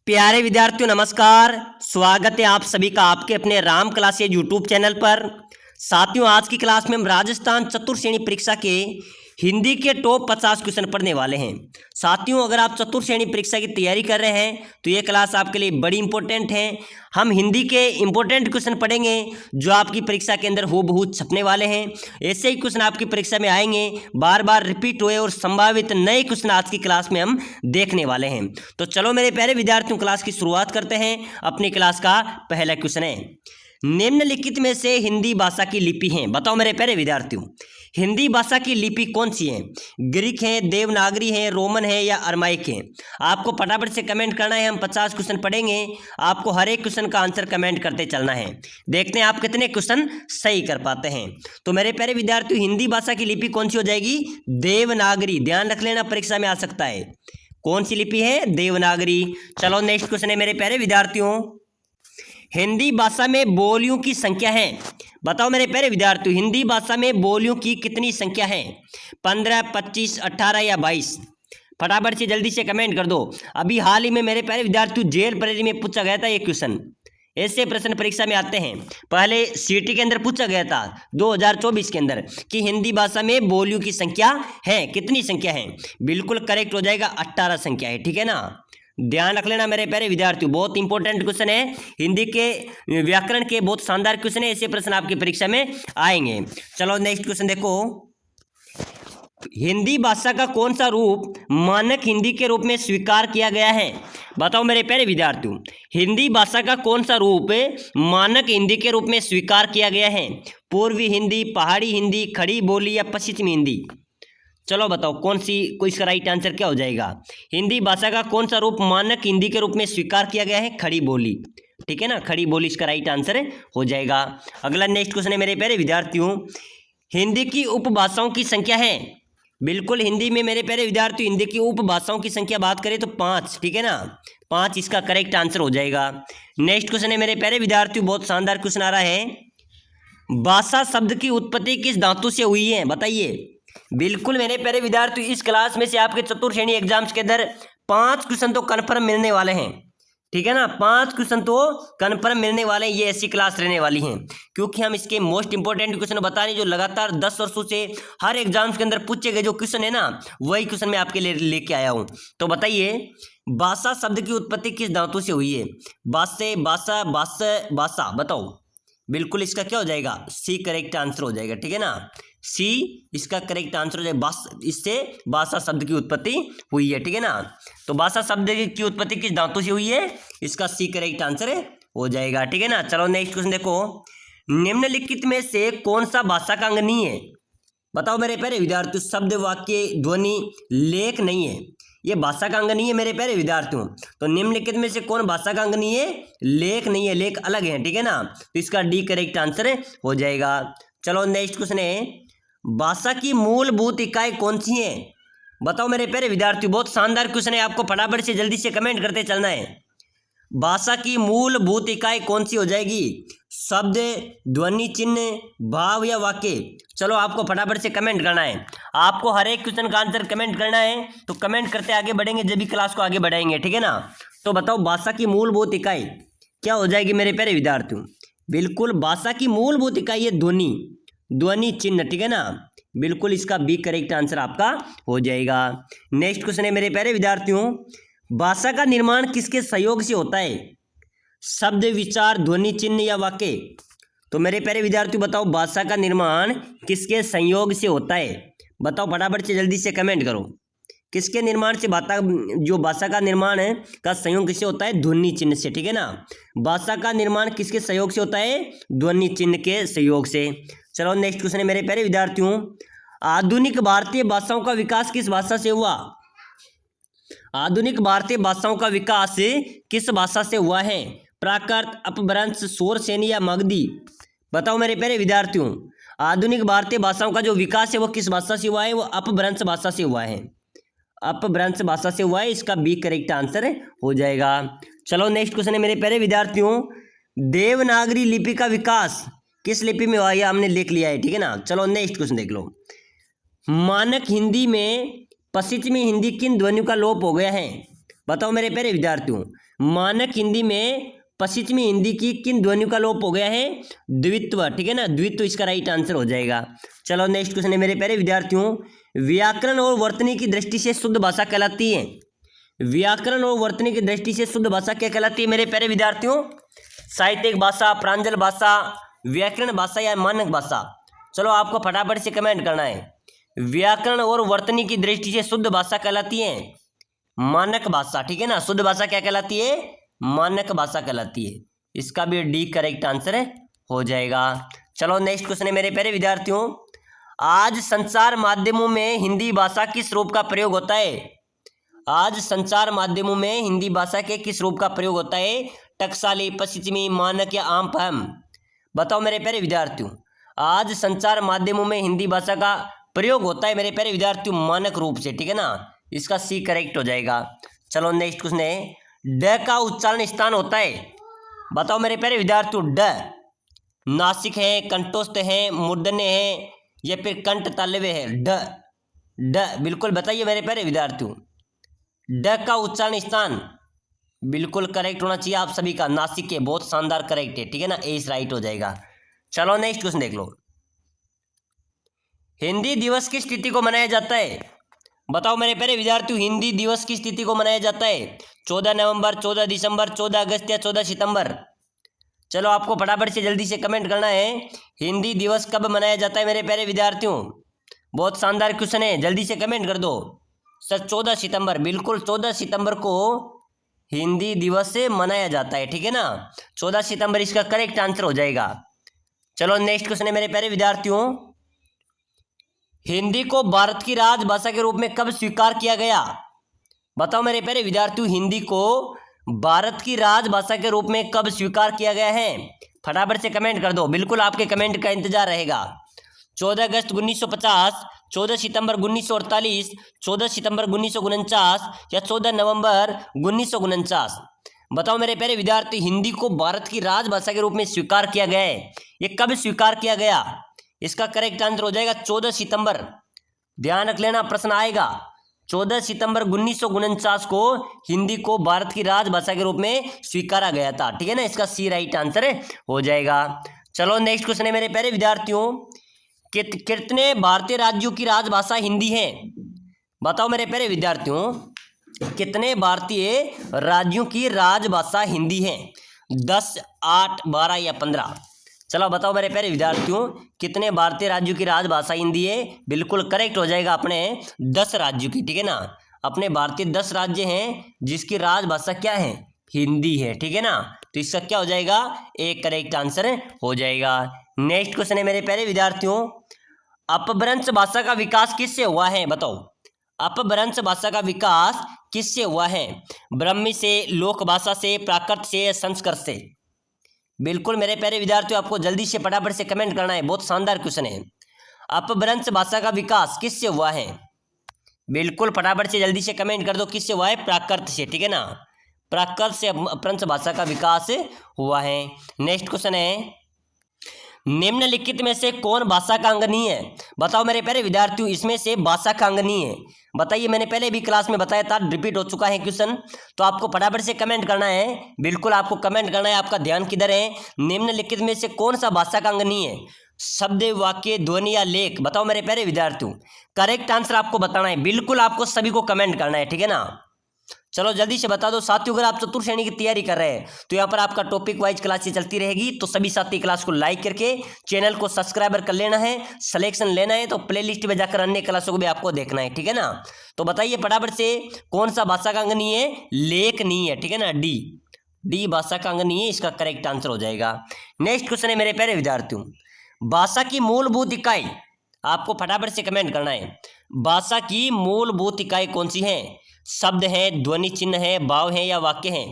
प्यारे विद्यार्थियों नमस्कार। स्वागत है आप सभी का आपके अपने राम क्लासेज यूट्यूब चैनल पर। साथियों, आज की क्लास में हम राजस्थान चतुर्थ श्रेणी परीक्षा के हिंदी के टॉप 50 क्वेश्चन पढ़ने वाले हैं। साथियों, अगर आप चतुर्थ श्रेणी परीक्षा की तैयारी कर रहे हैं तो ये क्लास आपके लिए बड़ी इंपॉर्टेंट है। हम हिंदी के इंपॉर्टेंट क्वेश्चन पढ़ेंगे जो आपकी परीक्षा के अंदर हूबहू छपने वाले हैं। ऐसे ही क्वेश्चन आपकी परीक्षा में आएंगे, बार बार रिपीट हुए और संभावित नए क्वेश्चन आज की क्लास में हम देखने वाले हैं। तो चलो मेरे प्यारे विद्यार्थियों, क्लास की शुरुआत करते हैं। अपनी क्लास का पहला क्वेश्चन है, निम्नलिखित में से हिंदी भाषा की लिपि है। बताओ मेरे प्यारे विद्यार्थियों, हिंदी भाषा की लिपि कौन सी है? ग्रीक है, देवनागरी है, रोमन है या अरमाइक है? आपको फटाफट से कमेंट करना है। हम 50 क्वेश्चन पढ़ेंगे, आपको हर एक क्वेश्चन का आंसर कमेंट करते चलना है। देखते हैं आप कितने क्वेश्चन सही कर पाते हैं। तो मेरे प्यारे विद्यार्थियों, हिंदी भाषा की लिपि कौन सी हो जाएगी? देवनागरी। ध्यान रख लेना, परीक्षा में आ सकता है। कौन सी लिपि है? देवनागरी। चलो नेक्स्ट क्वेश्चन है मेरे प्यारे विद्यार्थियों, हिंदी भाषा में बोलियों की संख्या है। बताओ मेरे प्यारे विद्यार्थियों, हिंदी भाषा में बोलियों की कितनी संख्या है? 15, 25, 18 या 22? फटाफट से जल्दी से कमेंट कर दो। अभी हाल ही में मेरे प्यारे विद्यार्थियों जेल परेड में पूछा गया था ये क्वेश्चन। ऐसे प्रश्न परीक्षा में आते हैं। पहले सीटी के अंदर पूछा गया था 2024 के अंदर कि हिंदी भाषा में बोलियों की संख्या है, कितनी संख्या है? बिल्कुल करेक्ट हो जाएगा, 18 संख्या है। ठीक है ना, ध्यान रख लेना मेरे प्यारे विद्यार्थियों, बहुत इंपॉर्टेंट क्वेश्चन है। हिंदी के व्याकरण के बहुत शानदार क्वेश्चन है। ऐसे प्रश्न आपकी परीक्षा में आएंगे। चलो नेक्स्ट क्वेश्चन देखो, हिंदी भाषा का कौन सा रूप मानक हिंदी के रूप में स्वीकार किया गया है? बताओ मेरे प्यारे विद्यार्थियों, हिंदी भाषा का कौन सा रूप मानक हिंदी के रूप में स्वीकार किया गया है? पूर्वी हिंदी, पहाड़ी हिंदी, खड़ी बोली या पश्चिमी हिंदी? चलो बताओ कौन सी कोई इसका राइट आंसर क्या हो जाएगा? हिंदी भाषा का कौन सा रूप मानक हिंदी के रूप में स्वीकार किया गया है? खड़ी बोली। ठीक है ना, खड़ी बोली इसका राइट आंसर हो जाएगा। अगला नेक्स्ट क्वेश्चन है मेरे प्यारे विद्यार्थियों, हिंदी की उपभाषाओं की संख्या है। बिल्कुल, हिंदी में मेरे प्यारे विद्यार्थियों हिंदी की उपभाषाओं की संख्या बात करें तो 5। ठीक है ना, 5 इसका करेक्ट आंसर हो जाएगा। नेक्स्ट क्वेश्चन है मेरे प्यारे विद्यार्थियों, बहुत शानदार क्वेश्चन आ रहा है, भाषा शब्द की उत्पत्ति किस धातु से हुई है? बताइए। बिल्कुल मेरे प्यारे विद्यार्थियों, इस क्लास में से आपके चतुर्थ श्रेणी एग्जाम्स के अंदर 5 क्वेश्चन तो कन्फर्म मिलने वाले हैं। ठीक है ना, 5 क्वेश्चन तो कन्फर्म मिलने वाले हैं। ये ऐसी क्लास रहने वाली हैं क्योंकि हम इसके मोस्ट इंपॉर्टेंट क्वेश्चन बता रहे हैं जो लगातार 10 वर्षों से हर एग्जाम्स के अंदर पूछे गए जो क्वेश्चन है ना, वही क्वेश्चन मैं आपके लिए लेके आया हूँ। तो बताइए, भाषा शब्द की उत्पत्ति किस धातु से हुई है? बासे, भाषा, भाषा, बताओ। बिल्कुल इसका क्या हो जाएगा? सी करेक्ट आंसर हो जाएगा। ठीक है ना, सी इसका करेक्ट आंसर हो जाएगा। इससे भाषा शब्द की उत्पत्ति हुई है। ठीक है ना, तो भाषा शब्द की उत्पत्ति किस धातु से हुई है? इसका सी करेक्ट आंसर हो जाएगा। ठीक है ना, चलो नेक्स्ट क्वेश्चन देखो, निम्नलिखित में से कौन सा भाषा का अंग नहीं है? बताओ मेरे प्यारे विद्यार्थियों, शब्द, वाक्य, ध्वनि, लेख नहीं है, ये भाषा का अंग नहीं है मेरे प्यारे विद्यार्थियों। तो निम्नलिखित में से कौन भाषा का अंग नहीं है? लेख नहीं है, लेख अलग है। ठीक है ना, तो इसका डी करेक्ट आंसर हो जाएगा। चलो नेक्स्ट क्वेश्चन है, भाषा की मूलभूत इकाई कौन सी है? बताओ मेरे प्यारे विद्यार्थियों, बहुत शानदार क्वेश्चन है, आपको फटाफट से जल्दी से कमेंट करते चलना है। भाषा की मूलभूत इकाई कौन सी हो जाएगी? शब्द, ध्वनि, चिन्ह, भाव या वाक्य? चलो आपको फटाफट से कमेंट करना है। आपको हर एक क्वेश्चन का आंसर कमेंट करना है, तो कमेंट करते आगे बढ़ेंगे जब भी क्लास को आगे बढ़ाएंगे। ठीक है ना, तो बताओ भाषा की मूलभूत इकाई क्या हो जाएगी मेरे प्यारे विद्यार्थियों? बिल्कुल भाषा की मूलभूत इकाई है ध्वनि, ध्वनि चिन्ह। ठीक है ना, बिल्कुल इसका बी करेक्ट आंसर आपका हो जाएगा। नेक्स्ट क्वेश्चन है मेरे प्यारे विद्यार्थियों, भाषा का निर्माण किसके सहयोग से होता है? शब्द, विचार, ध्वनि, चिन्ह या वाक्य? तो मेरे प्यारे विद्यार्थियों बताओ, भाषा का निर्माण किसके संयोग से होता है? बताओ फटाफट से जल्दी से कमेंट करो। किसके निर्माण से जो भाषा का निर्माण है का संयोग किससे होता है? ध्वनि चिन्ह से। ठीक है ना, भाषा का निर्माण किसके सहयोग से होता है? ध्वनि चिन्ह के सहयोग से। चलो नेक्स्ट क्वेश्चन है मेरे प्यारे विद्यार्थियों, आधुनिक भारतीय भाषाओं का विकास किस भाषा से हुआ? आधुनिक भारतीय भाषाओं का विकास किस भाषा से हुआ है? प्राकृत, अपभ्रंश, शौरसेनी या मगधी? बताओ मेरे प्यारे विद्यार्थियों, आधुनिक भारतीय भाषाओं का जो विकास है वो किस भाषा से हुआ है? वो अपभ्रंश भाषा से हुआ है। अपभ्रंश भाषा से हुआ है, इसका बी करेक्ट आंसर हो जाएगा। चलो नेक्स्ट क्वेश्चन है मेरे प्यारे विद्यार्थियों, देवनागरी लिपि का विकास किस लिपि में हुआ? है हमने लिख लिया है। ठीक है ना, चलो नेक्स्ट क्वेश्चन देख लो, मानक हिंदी में पश्चिमी हिंदी किन ध्वनियों का लोप हो गया है? बताओ मेरे प्यारे विद्यार्थियों, मानक हिंदी में पश्चिमी हिंदी की किन ध्वनियों का लोप हो गया है? द्वित्व, ठीक है ना, द्वित्व इसका राइट आंसर हो जाएगा। चलो नेक्स्ट क्वेश्चन है मेरे प्यारे विद्यार्थियों, व्याकरण और वर्तनी की दृष्टि से शुद्ध भाषा कहलाती है। व्याकरण और वर्तनी की दृष्टि से शुद्ध भाषा क्या कहलाती है मेरे प्यारे विद्यार्थियों? साहित्यिक भाषा, प्रांजल भाषा, व्याकरण भाषा या मानक भाषा? चलो आपको फटाफट से कमेंट करना है। व्याकरण और वर्तनी की दृष्टि से शुद्ध भाषा कहलाती है मानक भाषा, ठीक है ना। शुद्ध भाषा क्या कहलाती है? मानक भाषा कहलाती है। इसका भी डी करेक्ट आंसर हो जाएगा। चलो नेक्स्ट क्वेश्चन है मेरे प्यारे विद्यार्थियों, आज संचार माध्यमों में हिंदी भाषा किस रूप का प्रयोग होता है? आज संचार माध्यमों में हिंदी भाषा के किस रूप का प्रयोग होता है? टकसाली, पश्चिमी, मानक या आम फहम? बताओ मेरे प्यारे विद्यार्थियों, आज संचार माध्यमों में हिंदी भाषा का प्रयोग होता है मेरे प्यारे विद्यार्थियों मानक रूप से, ठीक है ना। इसका सी करेक्ट हो जाएगा। चलो नेक्स्ट क्वेश्चन है, ड का उच्चारण स्थान होता है। बताओ मेरे प्यारे विद्यार्थियों, ड नासिक है, कंठस्थ है, मूर्धन्य है या फिर कंठ तालव्य है? ड ड बिल्कुल बताइए मेरे प्यारे विद्यार्थियों, ड का उच्चारण स्थान बिल्कुल करेक्ट होना चाहिए आप सभी का, नासिक के, बहुत शानदार करेक्ट है, ठीक है ना, ए इस राइट हो जाएगा। चलो नेक्स्ट क्वेश्चन देख लो, हिंदी दिवस किस तिथि को मनाया जाता है? बताओ मेरे प्यारे विद्यार्थियों, हिंदी दिवस किस तिथि को मनाया जाता है? 14 नवंबर, 14 दिसंबर, 14 अगस्त या 14 सितंबर? चलो आपको फटाफट से जल्दी से कमेंट करना है, हिंदी दिवस कब मनाया जाता है मेरे प्यारे विद्यार्थियों? बहुत शानदार क्वेश्चन है, जल्दी से कमेंट कर दो। सर 14 सितंबर, बिल्कुल 14 सितंबर को हिंदी दिवस से मनाया जाता है, ठीक है ना। 14 सितंबर इसका करेक्ट आंसर हो जाएगा। चलो नेक्स्ट क्वेश्चन है मेरे प्यारे विद्यार्थियों, हिंदी को भारत की राजभाषा के रूप में कब स्वीकार किया गया? बताओ मेरे प्यारे विद्यार्थियों, हिंदी को भारत की राजभाषा के रूप में कब स्वीकार किया गया है? फटाफट से कमेंट कर दो, बिल्कुल आपके कमेंट का इंतजार रहेगा। 14 अगस्त 1950, 14 सितंबर 1948, 14 सितंबर 1949 या 14 नवंबर 1949? बताओ मेरे प्यारे विद्यार्थी, हिंदी को भारत की राजभाषा के रूप में स्वीकार किया गया है, ये कब स्वीकार किया गया? इसका करेक्ट आंसर हो जाएगा 14 सितंबर। ध्यान रख लेना, प्रश्न आएगा। 14 सितंबर 1949 को हिंदी को भारत की राजभाषा के रूप में स्वीकारा गया था, ठीक है ना। इसका सी राइट आंसर हो जाएगा। चलो नेक्स्ट क्वेश्चन है मेरे प्यारे विद्यार्थियों, कितने भारतीय राज्यों की राजभाषा हिंदी है? बताओ मेरे प्यारे विद्यार्थियों, कितने भारतीय राज्यों की राजभाषा हिंदी है? 10, 8, 12 या 15? चलो बताओ मेरे प्यारे विद्यार्थियों, कितने भारतीय राज्यों की राजभाषा हिंदी है? बिल्कुल करेक्ट हो जाएगा अपने 10 राज्यों की, ठीक है ना। अपने भारतीय 10 राज्य हैं जिसकी राजभाषा क्या है? हिंदी है, ठीक है ना। तो इसका क्या हो जाएगा? एक करेक्ट आंसर हो जाएगा। नेक्स्ट क्वेश्चन है मेरे प्यारे विद्यार्थियों, अपभ्रंश भाषा का विकास किससे हुआ है? बताओ, अपभ्रंश भाषा का विकास किससे हुआ है? ब्राह्मी से, लोक भाषा से, प्राकृत से, संस्कृत से? बिल्कुल मेरे प्यारे विद्यार्थियों, आपको जल्दी से फटाफट से कमेंट करना है, बहुत शानदार क्वेश्चन है। अपभ्रंश भाषा का विकास किससे हुआ है? बिल्कुल फटाफट से जल्दी से कमेंट कर दो, किससे हुआ है? प्राकृत से, ठीक है ना। प्राकृत से अपभ्रंश भाषा का विकास हुआ है। नेक्स्ट क्वेश्चन है, निम्नलिखित में से कौन भाषा का अंग नहीं है? बताओ मेरे प्यारे विद्यार्थियों, इसमें से भाषा का अंग नहीं है, बताइए। मैंने पहले भी क्लास में बताया था, रिपीट हो चुका है क्वेश्चन, तो आपको फटाफट से कमेंट करना है। बिल्कुल आपको कमेंट करना है, आपका ध्यान किधर है? निम्नलिखित में से कौन सा भाषा का अंग नहीं है? शब्द, वाक्य, ध्वनि या लेख? बताओ मेरे प्यारे विद्यार्थियों, करेक्ट आंसर आपको बताना है। बिल्कुल आपको सभी को कमेंट करना है, ठीक है ना। चलो जल्दी से बता दो साथियों, अगर आप चतुर्थ श्रेणी की तैयारी कर रहे हैं तो यहाँ पर आपका टॉपिक वाइज क्लासेस चलती रहेगी, तो सभी साथी क्लास को लाइक करके चैनल को सब्सक्राइबर कर लेना है। सिलेक्शन लेना है तो प्लेलिस्ट में जाकर अन्य क्लासों को भी आपको देखना है, ठीक है ना। तो बताइए फटाफट से, कौन सा भाषा का अंग नहीं है? लेख नहीं है, ठीक है ना। डी भाषा का अंग नहीं है, इसका करेक्ट आंसर हो जाएगा। नेक्स्ट क्वेश्चन है मेरे प्यारे विद्यार्थियों, भाषा की मूलभूत इकाई? आपको फटाफट से कमेंट करना है, भाषा की मूलभूत इकाई कौन सी है? शब्द है, ध्वनि चिन्ह है, भाव है या वाक्य है?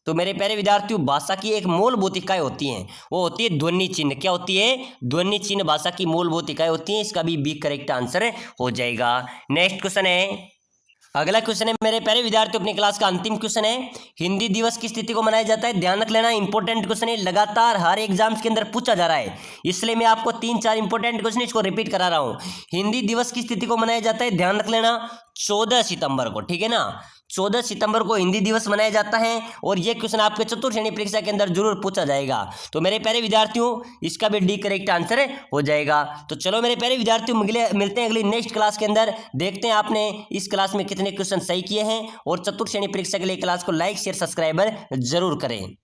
तो मेरे प्यारे विद्यार्थियों, भाषा की एक मूलभूत इकाई होती है, वो होती है ध्वनि चिन्ह। क्या होती है? ध्वनि चिन्ह भाषा की मूलभूत इकाई होती है। इसका भी बी करेक्ट आंसर हो जाएगा। नेक्स्ट क्वेश्चन है, अगला क्वेश्चन है मेरे प्यारे विद्यार्थियों, अपनी क्लास का अंतिम क्वेश्चन है, हिंदी दिवस किस तिथि को मनाया जाता है? ध्यान रख लेना, इंपॉर्टेंट क्वेश्चन है, लगातार हर एग्जाम्स के अंदर पूछा जा रहा है, इसलिए मैं आपको 3-4 इंपॉर्टेंट क्वेश्चन इसको रिपीट करा रहा हूँ। हिंदी दिवस किस तिथि को मनाया जाता है? ध्यान रख लेना, 14 सितंबर को, ठीक है ना। 14 सितंबर को हिंदी दिवस मनाया जाता है। और ये क्वेश्चन आपके चतुर्थ श्रेणी परीक्षा के अंदर जरूर पूछा जाएगा। तो मेरे प्यारे विद्यार्थियों, इसका भी डी करेक्ट आंसर हो जाएगा। तो चलो मेरे प्यारे विद्यार्थियों, मिलते हैं अगली नेक्स्ट क्लास के अंदर। देखते हैं आपने इस क्लास में कितने क्वेश्चन सही किए हैं। और चतुर्थ श्रेणी परीक्षा के लिए क्लास को लाइक शेयर सब्सक्राइबर जरूर करें।